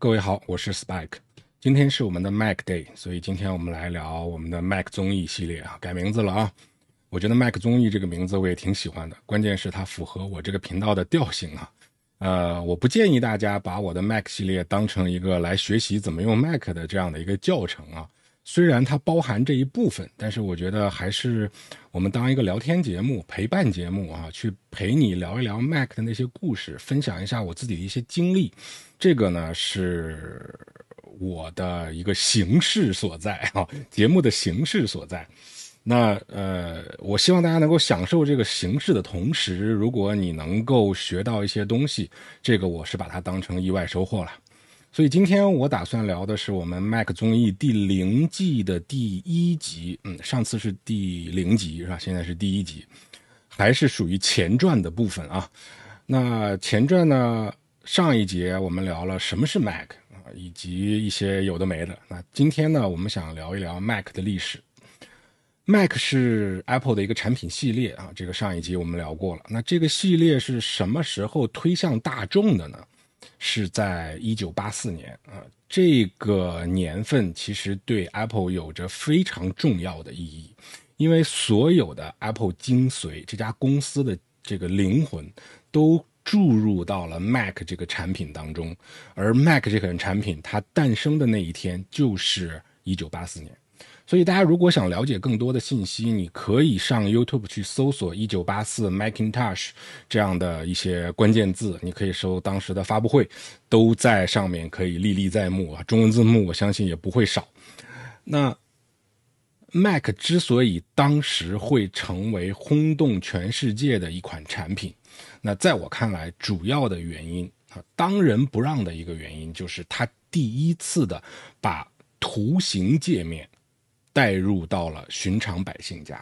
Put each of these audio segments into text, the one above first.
各位好，我是 Spike。今天是我们的 Mac Day， 所以今天我们来聊我们的 Mac 综艺系列啊，改名字了啊。我觉得 Mac 综艺这个名字我也挺喜欢的，关键是它符合我这个频道的调性啊。我不建议大家把我的 Mac 系列当成一个来学习怎么用 Mac 的这样的一个教程啊。虽然它包含这一部分，但是我觉得还是我们当一个聊天节目、陪伴节目啊，去陪你聊一聊 Mac 的那些故事，分享一下我自己的一些经历。这个呢是我的一个形式所在啊，节目的形式所在。那我希望大家能够享受这个形式的同时，如果你能够学到一些东西，这个我是把它当成意外收获了。所以今天我打算聊的是我们 Mac 综艺第0季的第1集，上次是第0集是吧？现在是第1集，还是属于前传的部分啊。那前传呢，上一节我们聊了什么是 Mac 啊，以及一些有的没的。那今天呢，我们想聊一聊 Mac 的历史。Mac 是 Apple 的一个产品系列啊，这个上一集我们聊过了。那这个系列是什么时候推向大众的呢？是在1984年啊，这个年份其实对 Apple 有着非常重要的意义，因为所有的 Apple 精髓，这家公司的这个灵魂都注入到了 Mac 这个产品当中，而 Mac 这款产品它诞生的那一天就是1984年。所以大家如果想了解更多的信息，你可以上 YouTube 去搜索1984 Macintosh 这样的一些关键字，你可以搜当时的发布会，都在上面可以历历在目啊，中文字幕我相信也不会少。那 Mac 之所以当时会成为轰动全世界的一款产品，那在我看来主要的原因啊，当仁不让的一个原因就是它第一次的把图形界面带入到了寻常百姓家。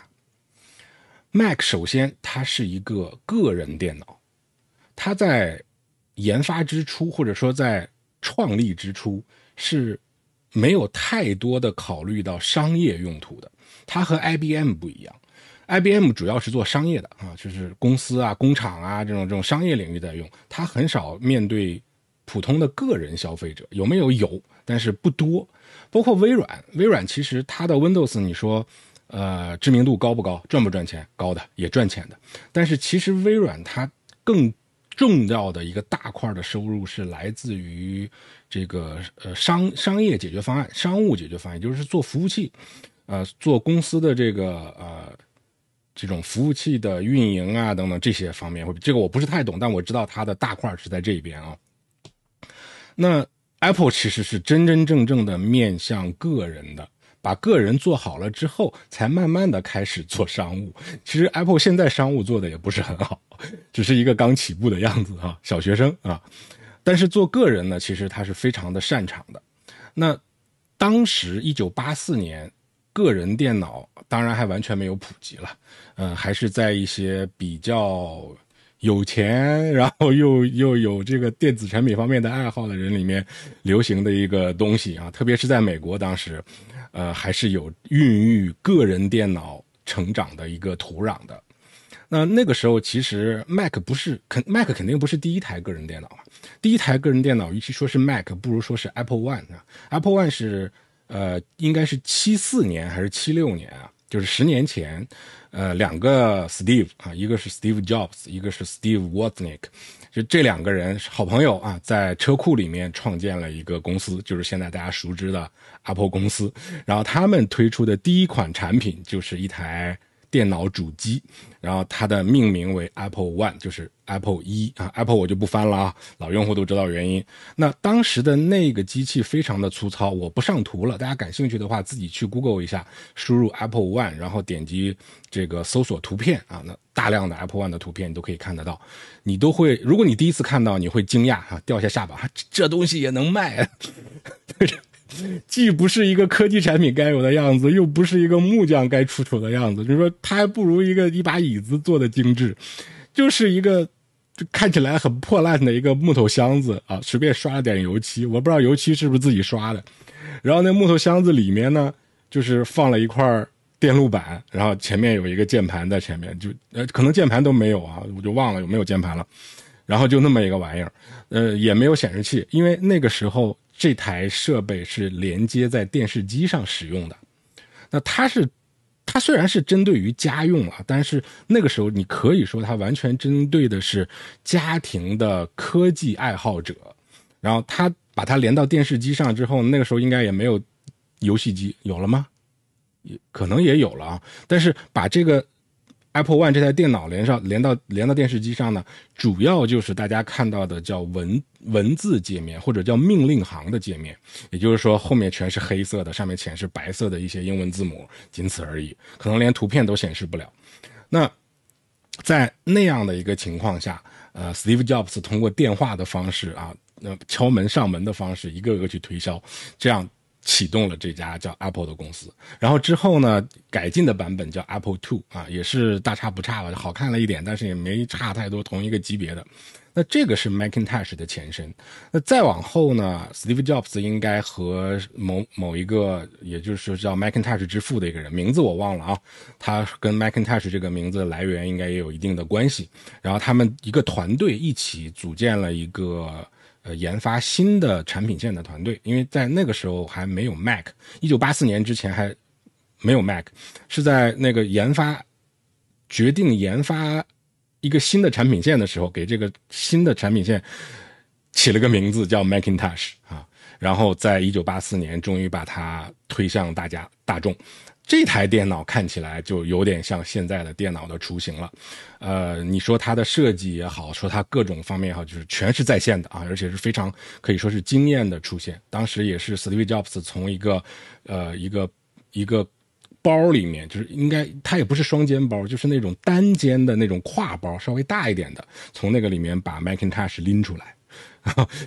Mac 首先它是一个个人电脑，它在研发之初或者说在创立之初是没有太多的考虑到商业用途的。它和 IBM 不一样， IBM 主要是做商业的啊，就是公司啊、工厂啊这种商业领域在用，它很少面对普通的个人消费者。有没有？有，但是不多。包括微软其实它的 Windows 你说知名度高不高，赚不赚钱？高的，也赚钱的。但是其实微软它更重要的一个大块的收入是来自于这个商业解决方案、商务解决方案，也就是做服务器，做公司的这种服务器的运营啊等等这些方面。这个我不是太懂，但我知道它的大块是在这边啊。那 Apple 其实是真真正正的面向个人的，把个人做好了之后，才慢慢的开始做商务。其实 Apple 现在商务做的也不是很好，只是一个刚起步的样子啊，小学生啊。但是做个人呢，其实他是非常的擅长的。那当时1984年，个人电脑当然还完全没有普及了，还是在一些比较有钱，然后又有这个电子产品方面的爱好的人里面流行的一个东西啊，特别是在美国当时，还是有孕育个人电脑成长的一个土壤的。那个时候其实 Mac 肯定不是第一台个人电脑啊，第一台个人电脑与其说是 Mac， 不如说是 Apple One 啊。Apple One 是应该是74年还是76年啊，就是10年前，两个 Steve 啊，一个是 Steve Jobs， 一个是 Steve Wozniak， 就这两个人好朋友啊，在车库里面创建了一个公司，就是现在大家熟知的 Apple 公司。然后他们推出的第一款产品就是一台电脑主机，然后它的命名为 Apple One， 就是 Apple 1啊。Apple 我就不翻了啊，老用户都知道原因。那当时的那个机器非常的粗糙，我不上图了，大家感兴趣的话自己去 Google 一下，输入 Apple One， 然后点击这个搜索图片啊，那大量的 Apple One 的图片你都可以看得到。你都会，如果你第一次看到，你会惊讶啊，掉下下巴，这东西也能卖啊。既不是一个科技产品该有的样子，又不是一个木匠该出丑的样子，就是说它还不如一把椅子做的精致，就是一个看起来很破烂的一个木头箱子啊，随便刷了点油漆，我不知道油漆是不是自己刷的。然后那木头箱子里面呢，就是放了一块电路板，然后前面有一个键盘在前面，就可能键盘都没有啊，我就忘了有没有键盘了。然后就那么一个玩意儿，也没有显示器，因为那个时候这台设备是连接在电视机上使用的。那它虽然是针对于家用啊，但是那个时候你可以说它完全针对的是家庭的科技爱好者。然后它把它连到电视机上之后，那个时候应该也没有游戏机，有了吗？可能也有了啊。但是把这个 Apple One 这台电脑连到电视机上呢，主要就是大家看到的叫文字界面，或者叫命令行的界面，也就是说后面全是黑色的，上面显示白色的一些英文字母，仅此而已，可能连图片都显示不了。那在那样的一个情况下，Steve Jobs 通过电话的方式啊，敲门上门的方式，一个个去推销，这样启动了这家叫 Apple 的公司。然后之后呢，改进的版本叫 Apple II 啊，也是大差不差吧，好看了一点，但是也没差太多，同一个级别的。那这个是 Macintosh 的前身。那再往后呢 ，Steve Jobs 应该和某一个，也就是说叫 Macintosh 之父的一个人，名字我忘了啊，他跟 Macintosh 这个名字来源应该也有一定的关系。然后他们一个团队一起组建了一个研发新的产品线的团队，因为在那个时候还没有 Mac，1984年之前还没有 Mac， 是在那个决定研发一个新的产品线的时候，给这个新的产品线起了个名字叫 Macintosh 啊，然后在1984年终于把它推向大众。这台电脑看起来就有点像现在的电脑的雏形了，你说它的设计也好，说它各种方面也好，就是全是在线的啊，而且是非常可以说是惊艳的出现。当时也是 Steve Jobs 从一个包里面，就是应该它也不是双肩包，就是那种单肩的那种挎包，稍微大一点的，从那个里面把 Macintosh 拎出来。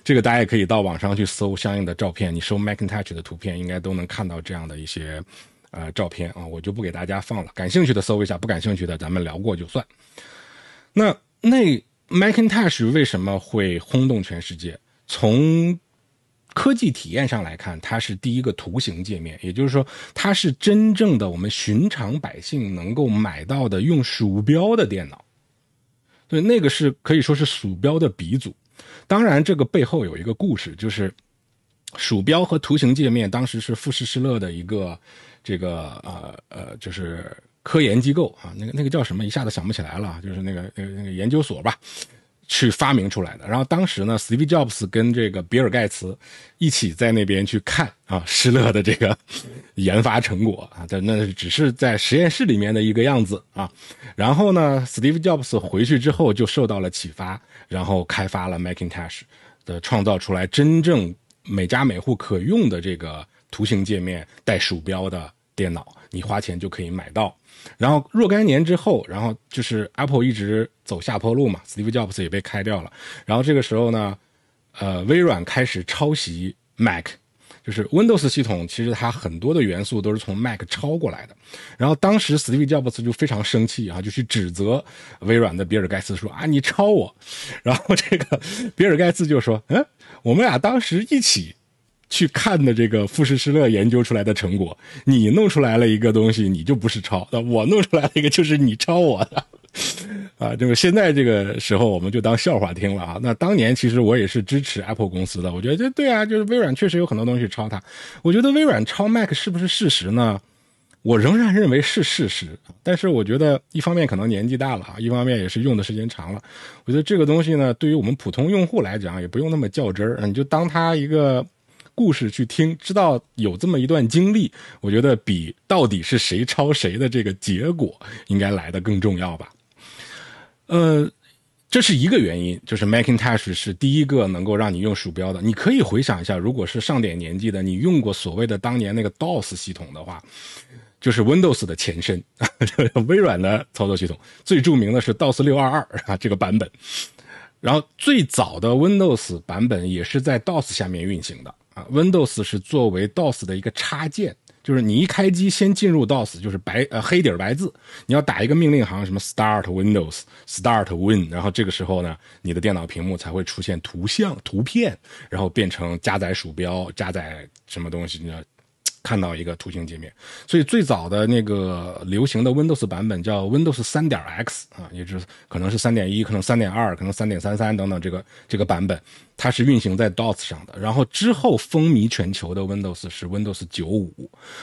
这个大家也可以到网上去搜相应的照片，你搜 Macintosh 的图片应该都能看到这样的一些照片啊，我就不给大家放了，感兴趣的搜一下，不感兴趣的咱们聊过就算。那 Macintosh 为什么会轰动全世界？从科技体验上来看，它是第一个图形界面，也就是说它是真正的我们寻常百姓能够买到的用鼠标的电脑。对，那个是可以说是鼠标的鼻祖。当然这个背后有一个故事，就是鼠标和图形界面当时是富士施乐的一个就是科研机构啊，那个叫什么一下子想不起来了，就是那个研究所吧，去发明出来的。然后当时呢 Steve Jobs 跟这个比尔盖茨一起在那边去看啊施乐的这个研发成果啊，但那只是在实验室里面的一个样子啊。然后呢 Steve Jobs 回去之后就受到了启发，然后开发了 Macintosh 的，创造出来真正每家每户可用的这个图形界面带鼠标的电脑，你花钱就可以买到。然后若干年之后，然后就是 Apple 一直走下坡路嘛， Steve Jobs 也被开掉了。然后这个时候呢微软开始抄袭 Mac， 就是 Windows 系统其实它很多的元素都是从 Mac 抄过来的。然后当时 Steve Jobs 就非常生气啊，就去指责微软的比尔盖茨说啊你抄我。然后这个比尔盖茨就说我们俩当时一起去看的这个富士施乐研究出来的成果，你弄出来了一个东西你就不是抄，我弄出来了一个就是你抄我的啊，这个现在这个时候我们就当笑话听了啊。那当年其实我也是支持 Apple 公司的，我觉得对啊，就是微软确实有很多东西抄它。我觉得微软抄 Mac 是不是事实呢？我仍然认为是事实，但是我觉得一方面可能年纪大了啊，一方面也是用的时间长了。我觉得这个东西呢，对于我们普通用户来讲也不用那么较真儿，你就当它一个故事去听，知道有这么一段经历，我觉得比到底是谁抄谁的这个结果应该来得更重要吧。这是一个原因，就是 Macintosh 是第一个能够让你用鼠标的。你可以回想一下，如果是上点年纪的，你用过所谓的当年那个 DOS 系统的话，就是 Windows 的前身微软的操作系统，最著名的是 DOS 622啊这个版本。然后最早的 Windows 版本也是在 DOS 下面运行的啊 ，Windows 是作为 DOS 的一个插件，就是你一开机先进入 DOS， 就是黑底白字，你要打一个命令行，什么 Start Windows Start Win， 然后这个时候呢，你的电脑屏幕才会出现图像图片，然后变成加载鼠标，加载什么东西呢？看到一个图形界面。所以最早的那个流行的 Windows 版本叫 Windows 3.x 啊，也就是可能是 3.1 可能 3.2 可能 3.33 等等这个版本，它是运行在 DOS 上的。然后之后风靡全球的 Windows 是 Windows 95，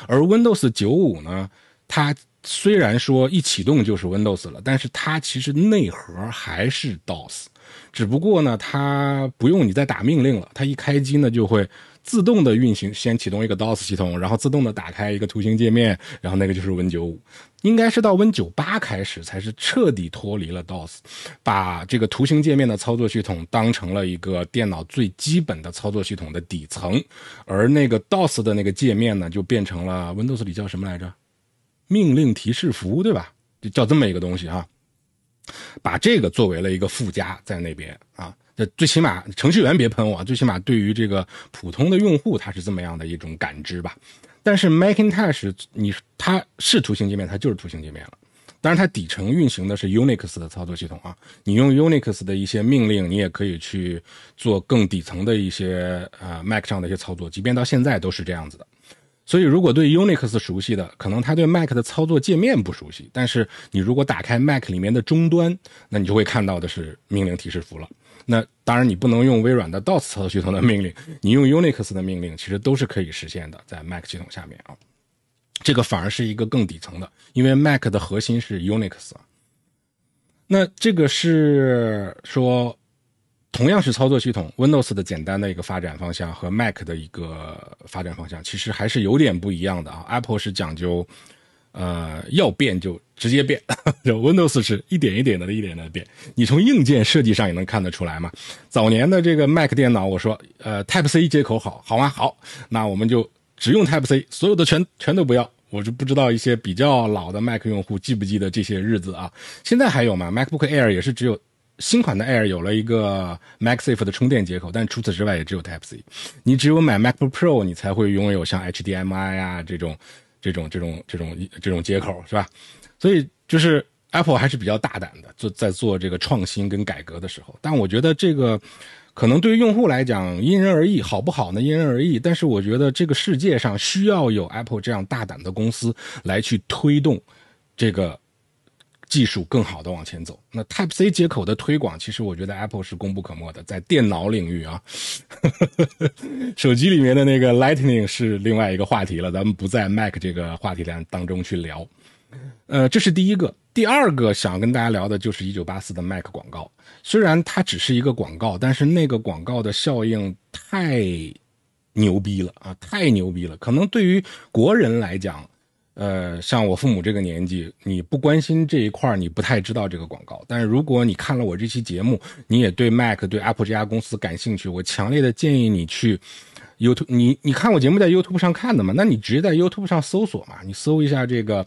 而 Windows 95呢，它虽然说一启动就是 Windows 了，但是它其实内核还是 DOS， 只不过呢它不用你再打命令了，它一开机呢就会自动的运行，先启动一个 DOS 系统，然后自动的打开一个图形界面，然后那个就是 Win95。应该是到 Win98 开始才是彻底脱离了 DOS， 把这个图形界面的操作系统当成了一个电脑最基本的操作系统的底层，而那个 DOS 的那个界面呢就变成了 Windows 里叫什么来着？命令提示符，对吧？就叫这么一个东西啊，把这个作为了一个附加在那边啊。这最起码程序员别喷我，最起码对于这个普通的用户，它是这么样的一种感知吧。但是 Macintosh 它是图形界面，它就是图形界面了。当然，它底层运行的是 Unix 的操作系统啊。你用 Unix 的一些命令，你也可以去做更底层的一些Mac 上的一些操作，即便到现在都是这样子的。所以如果对 Unix 熟悉的，可能他对 Mac 的操作界面不熟悉，但是你如果打开 Mac 里面的终端，那你就会看到的是命令提示符了。那当然你不能用微软的 DOS 操作系统的命令，你用 Unix 的命令其实都是可以实现的，在 Mac 系统下面啊。这个反而是一个更底层的，因为 Mac 的核心是 Unix 啊。那这个是说同样是操作系统 Windows 的简单的一个发展方向和 Mac 的一个发展方向其实还是有点不一样的啊。Apple 是讲究要变就直接变Windows 是一点一点的变。你从硬件设计上也能看得出来嘛。早年的这个 Mac 电脑我说Type-C 接口好吗？好，那我们就只用 Type-C， 所有的全都不要。我就不知道一些比较老的 Mac 用户记不记得这些日子啊。现在还有吗？ MacBook Air 也是只有新款的 Air 有了一个 MagSafe 的充电接口，但除此之外也只有 Type-C。 你只有买 MacBook Pro 你才会拥有像 HDMI 啊这种接口，是吧？所以就是 Apple 还是比较大胆的在做这个创新跟改革的时候。但我觉得这个可能对于用户来讲因人而异，好不好呢？因人而异。但是我觉得这个世界上需要有 Apple 这样大胆的公司来去推动这个技术更好的往前走。那 Type-C 接口的推广，其实我觉得 Apple 是功不可没的，在电脑领域啊，手机里面的那个 Lightning 是另外一个话题了，咱们不在 Mac 这个话题当中去聊。这是第一个。第二个想跟大家聊的就是1984的 Mac 广告。虽然它只是一个广告，但是那个广告的效应太牛逼了啊，太牛逼了。可能对于国人来讲，像我父母这个年纪，你不关心这一块你不太知道这个广告。但是如果你看了我这期节目，你也对 Mac 对 Apple 这家公司感兴趣，我强烈的建议你去 YouTube， 你看我节目在 YouTube 上看的嘛，那你直接在 YouTube 上搜索嘛，你搜一下这个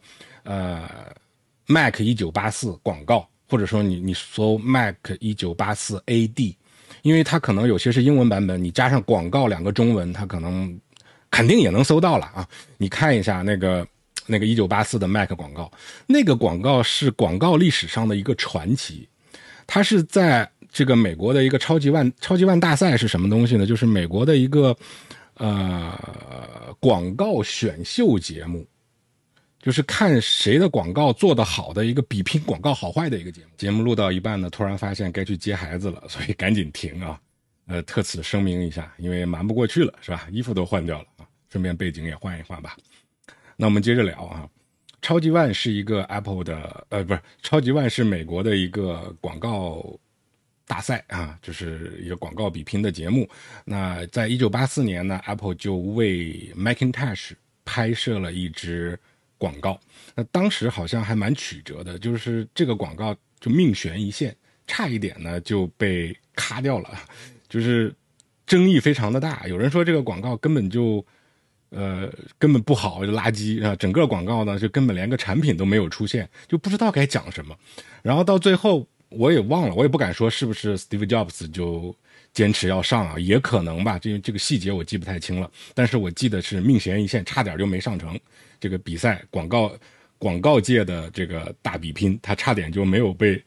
Mac 1984广告，或者说你搜 Mac 1984 AD， 因为它可能有些是英文版本，你加上广告2个中文，它肯定也能搜到了啊。你看一下那个1984的 Mac 广告，那个广告是广告历史上的一个传奇。它是在这个美国的一个超级万大赛是什么东西呢？就是美国的一个广告选秀节目，就是看谁的广告做得好的一个比拼广告好坏的一个节目。节目录到一半呢，突然发现该去接孩子了，所以赶紧停啊。特此声明一下，因为瞒不过去了，是吧？衣服都换掉了啊，顺便背景也换一换吧。那我们接着聊啊。超级万是一个 Apple 的不是，超级万是美国的一个广告大赛啊，就是一个广告比拼的节目。那在1984年呢 Apple 就为 Macintosh 拍摄了一支广告。那当时好像还蛮曲折的，就是这个广告就命悬一线，差一点呢就被卡掉了，就是争议非常的大。有人说这个广告根本不好，就垃圾啊！整个广告呢，就根本连个产品都没有出现，就不知道该讲什么。然后到最后我也忘了，我也不敢说是不是 Steve Jobs 就坚持要上啊，也可能吧，这个细节我记不太清了。但是我记得是命悬一线，差点就没上成。这个比赛广告界的这个大比拼，它差点就没有被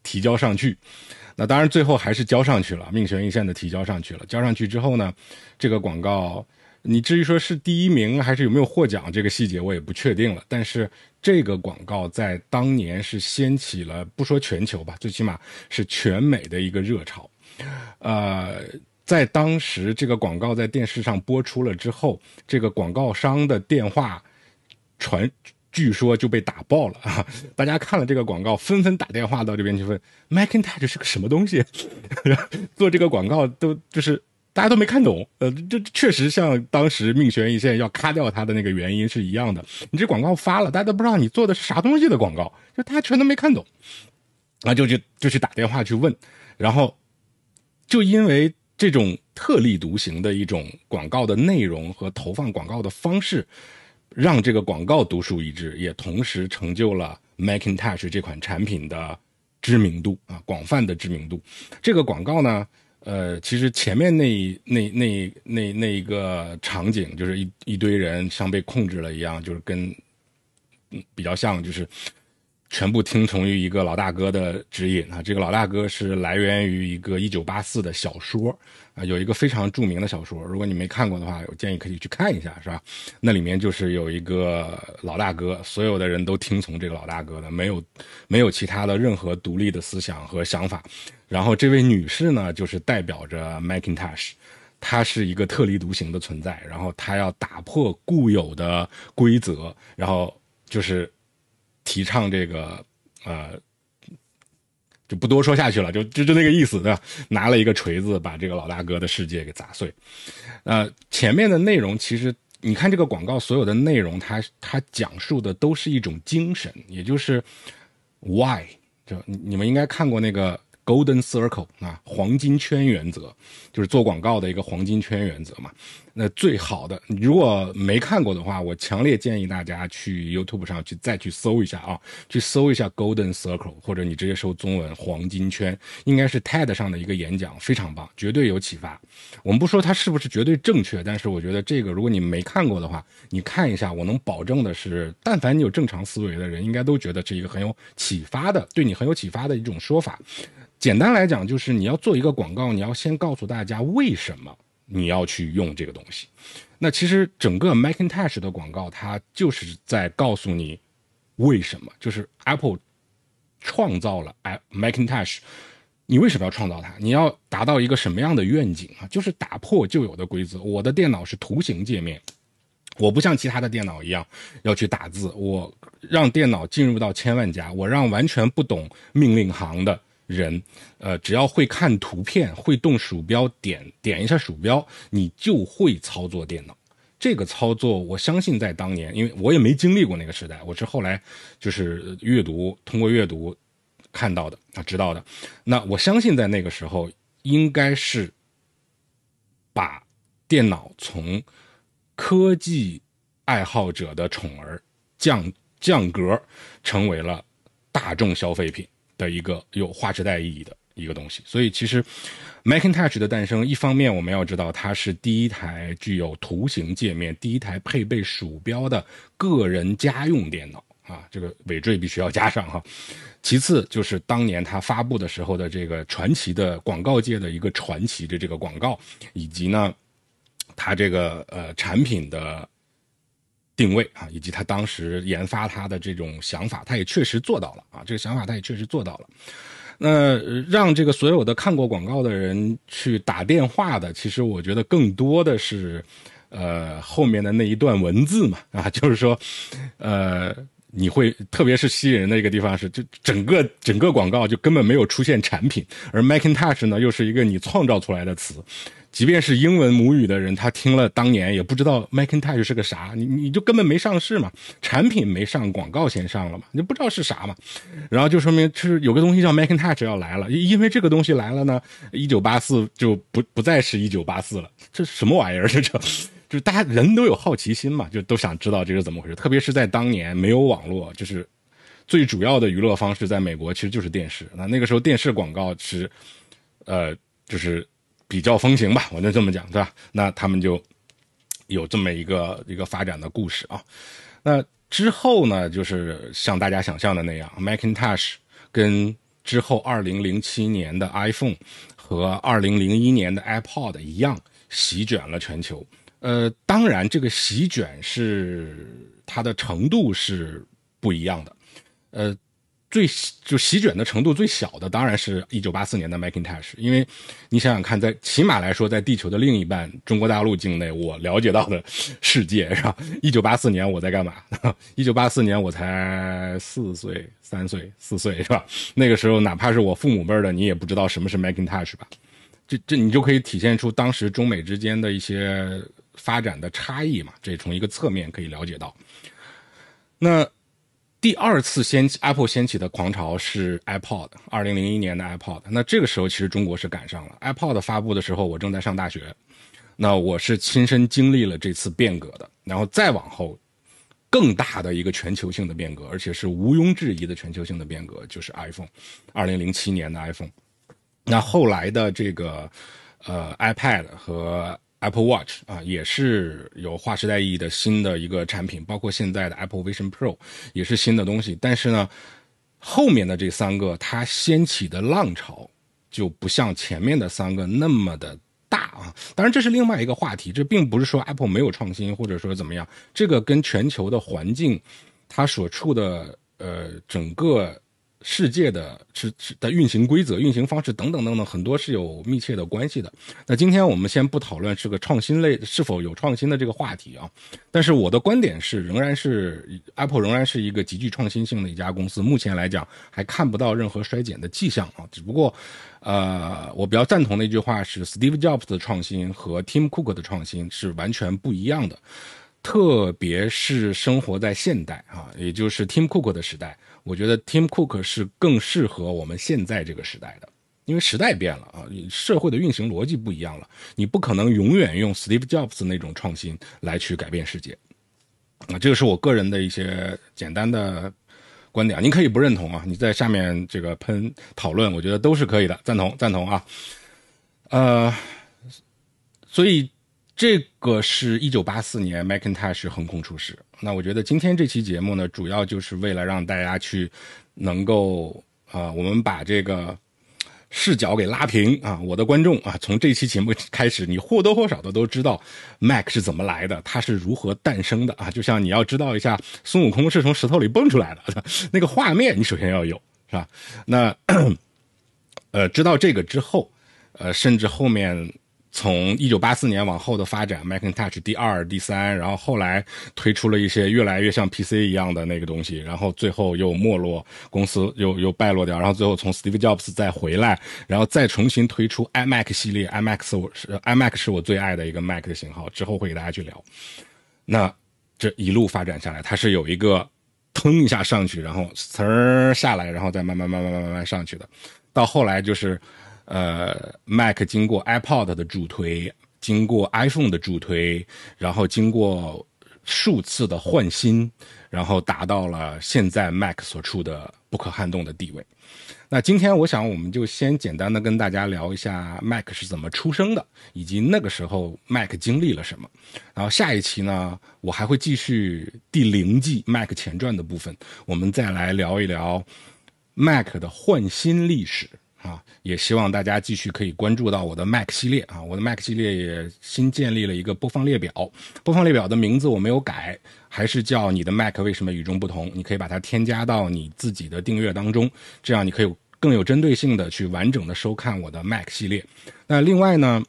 提交上去。那当然最后还是交上去了，命悬一线的提交上去了。交上去之后呢，这个广告你至于说是第一名还是有没有获奖，这个细节我也不确定了。但是这个广告在当年是掀起了，不说全球吧，最起码是全美的一个热潮。在当时这个广告在电视上播出了之后，这个广告商的电话据说就被打爆了啊！大家看了这个广告，纷纷打电话到这边去问 Macintosh 是个什么东西，做这个广告都就是大家都没看懂。这确实像当时命悬一线要咔掉它的那个原因是一样的。你这广告发了，大家都不知道你做的是啥东西的广告，就大家全都没看懂，然后就去打电话去问，然后就因为这种特立独行的一种广告的内容和投放广告的方式，让这个广告独树一帜，也同时成就了 Macintosh 这款产品的知名度啊，广泛的知名度。这个广告呢，其实前面那一个场景，就是一堆人像被控制了一样，就是跟比较像，就是全部听从于一个老大哥的指引啊。这个老大哥是来源于一个1984的小说啊，有一个非常著名的小说，如果你没看过的话，我建议可以去看一下，是吧？那里面就是有一个老大哥，所有的人都听从这个老大哥的，没有其他的任何独立的思想和想法。然后这位女士呢，就是代表着 Macintosh。它是一个特立独行的存在，然后它要打破固有的规则，然后就是提倡这个就不多说下去了，就那个意思，对吧？拿了一个锤子把这个老大哥的世界给砸碎。前面的内容其实你看这个广告所有的内容，它讲述的都是一种精神，也就是 why。就你们应该看过那个Golden Circle 啊，黄金圈原则，就是做广告的一个黄金圈原则嘛。那最好的，如果没看过的话，我强烈建议大家去 YouTube 上再去搜一下啊，去搜一下 Golden Circle， 或者你直接搜中文黄金圈，应该是 TED 上的一个演讲，非常棒，绝对有启发。我们不说它是不是绝对正确，但是我觉得这个如果你没看过的话，你看一下，我能保证的是，但凡你有正常思维的人，应该都觉得是一个很有启发的，对你很有启发的一种说法。简单来讲，就是你要做一个广告，你要先告诉大家为什么你要去用这个东西。那其实整个 Macintosh 的广告，它就是在告诉你为什么，就是 Apple 创造了 Macintosh， 你为什么要创造它？你要达到一个什么样的愿景啊？就是打破旧有的规则。我的电脑是图形界面，我不像其他的电脑一样要去打字，我让电脑进入到千万家，我让完全不懂命令行的人，只要会看图片，会动鼠标，点一下鼠标，你就会操作电脑。这个操作，我相信在当年，因为我也没经历过那个时代，我是后来就是通过阅读看到的啊，知道的。那我相信在那个时候，应该是把电脑从科技爱好者的宠儿降格，成为了大众消费品的一个有划时代意义的一个东西。所以其实 Macintosh 的诞生，一方面我们要知道它是第一台具有图形界面、第一台配备鼠标的个人家用电脑啊，这个尾缀必须要加上哈。其次就是当年它发布的时候的这个传奇的广告界的一个传奇的这个广告，以及呢它这个产品的定位啊，以及他当时研发他的这种想法，他也确实做到了啊，这个想法他也确实做到了。那让这个所有的看过广告的人去打电话的，其实我觉得更多的是后面的那一段文字嘛啊，就是说你会特别是吸引人的一个地方是，就整个广告就根本没有出现产品，而 Macintosh 呢又是一个你创造出来的词。即便是英文母语的人，他听了当年也不知道 Macintosh 是个啥，你就根本没上市嘛，产品没上，广告先上了嘛，你就不知道是啥嘛。然后就说明是有个东西叫 Macintosh 要来了，因为这个东西来了呢，1984就不再是1984了，这什么玩意儿？这就是大家人都有好奇心嘛，就都想知道这是怎么回事。特别是在当年没有网络，就是最主要的娱乐方式在美国其实就是电视。那个时候电视广告是就是比较风行吧，我就这么讲，对吧？那他们就有这么一个发展的故事啊。那之后呢，就是像大家想象的那样 ，Macintosh 跟之后2007年的 iPhone 和2001年的 iPod 一样，席卷了全球。当然这个席卷是它的程度是不一样的。就席卷的程度最小的当然是1984年的 Macintosh， 因为你想想看，在起码来说，在地球的另一半中国大陆境内，我了解到的世界是吧？1984年我在干嘛？1984年我才4岁、3岁、4岁是吧？那个时候哪怕是我父母辈的，你也不知道什么是 Macintosh 吧？这你就可以体现出当时中美之间的一些发展的差异嘛，这从一个侧面可以了解到。那第二次Apple 掀起的狂潮是 iPod，2001年的 iPod。那这个时候其实中国是赶上了 iPod 发布的时候，我正在上大学，那我是亲身经历了这次变革的。然后再往后，更大的一个全球性的变革，而且是毋庸置疑的全球性的变革，就是 iPhone，2007年的 iPhone。那后来的这个iPad 和Apple Watch 啊，也是有划时代意义的新的一个产品，包括现在的 Apple Vision Pro 也是新的东西。但是呢，后面的这3个它掀起的浪潮就不像前面的3个那么的大啊。当然这是另外一个话题，这并不是说 Apple 没有创新或者说怎么样，这个跟全球的环境它所处的整个世界的运行规则、运行方式等等等等，很多是有密切的关系的。那今天我们先不讨论这个创新类是否有创新的这个话题啊，但是我的观点是，Apple 仍然是一个极具创新性的一家公司，目前来讲还看不到任何衰减的迹象啊。只不过，我比较赞同的一句话是 ，Steve Jobs 的创新和 Tim Cook 的创新是完全不一样的。特别是生活在现代啊，也就是 Tim Cook 的时代，我觉得 Tim Cook 是更适合我们现在这个时代的，因为时代变了啊，社会的运行逻辑不一样了，你不可能永远用 Steve Jobs 那种创新来去改变世界啊，这个是我个人的一些简单的观点，您可以不认同啊，你在下面这个喷讨论，我觉得都是可以的，赞同啊，所以。这个是1984年 Macintosh 横空出世。那我觉得今天这期节目呢，主要就是为了让大家去能够我们把这个视角给拉平啊。我的观众啊，从这期节目开始，你或多或少的都知道 Mac 是怎么来的，它是如何诞生的啊。就像你要知道一下孙悟空是从石头里蹦出来的，那个画面你首先要有，是吧？那知道这个之后，甚至后面。从1984年往后的发展 Macintosh 第2、第3，然后后来推出了一些越来越像 PC 一样的那个东西，然后最后又没落，公司又败落掉，然后最后从 Steve Jobs 再回来，然后再重新推出 iMac 系列， iMac 是我最爱的一个 Mac 的型号，之后会给大家去聊。那这一路发展下来，它是有一个腾一下上去，然后呲下来，然后再慢慢上去的，到后来就是Mac 经过 iPod 的助推，经过 iPhone 的助推，然后经过数次的换新，然后达到了现在 Mac 所处的不可撼动的地位。那今天我想我们就先简单的跟大家聊一下 Mac 是怎么出生的，以及那个时候 Mac 经历了什么。然后下一期呢，我还会继续第0季 Mac 前传的部分，我们再来聊一聊 Mac 的换新历史。也希望大家继续可以关注到我的 Mac 系列啊，我的 Mac 系列也新建立了一个播放列表，播放列表的名字我没有改，还是叫你的 Mac 为什么与众不同，你可以把它添加到你自己的订阅当中，这样你可以更有针对性的去完整的收看我的 Mac 系列。那另外呢，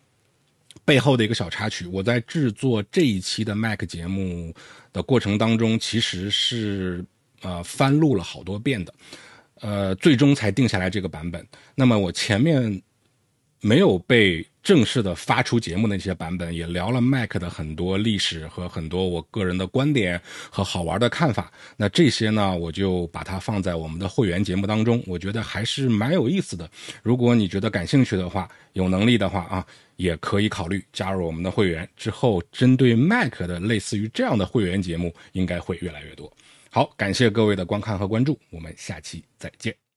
背后的一个小插曲，我在制作这一期的 Mac 节目的过程当中，其实是翻录了好多遍的。最终才定下来这个版本。那么我前面没有被正式的发出节目的那些版本，也聊了 Mac 的很多历史和很多我个人的观点和好玩的看法。那这些呢，我就把它放在我们的会员节目当中，我觉得还是蛮有意思的。如果你觉得感兴趣的话，有能力的话啊，也可以考虑加入我们的会员。之后针对 Mac 的类似于这样的会员节目应该会越来越多。好，感谢各位的观看和关注，我们下期再见。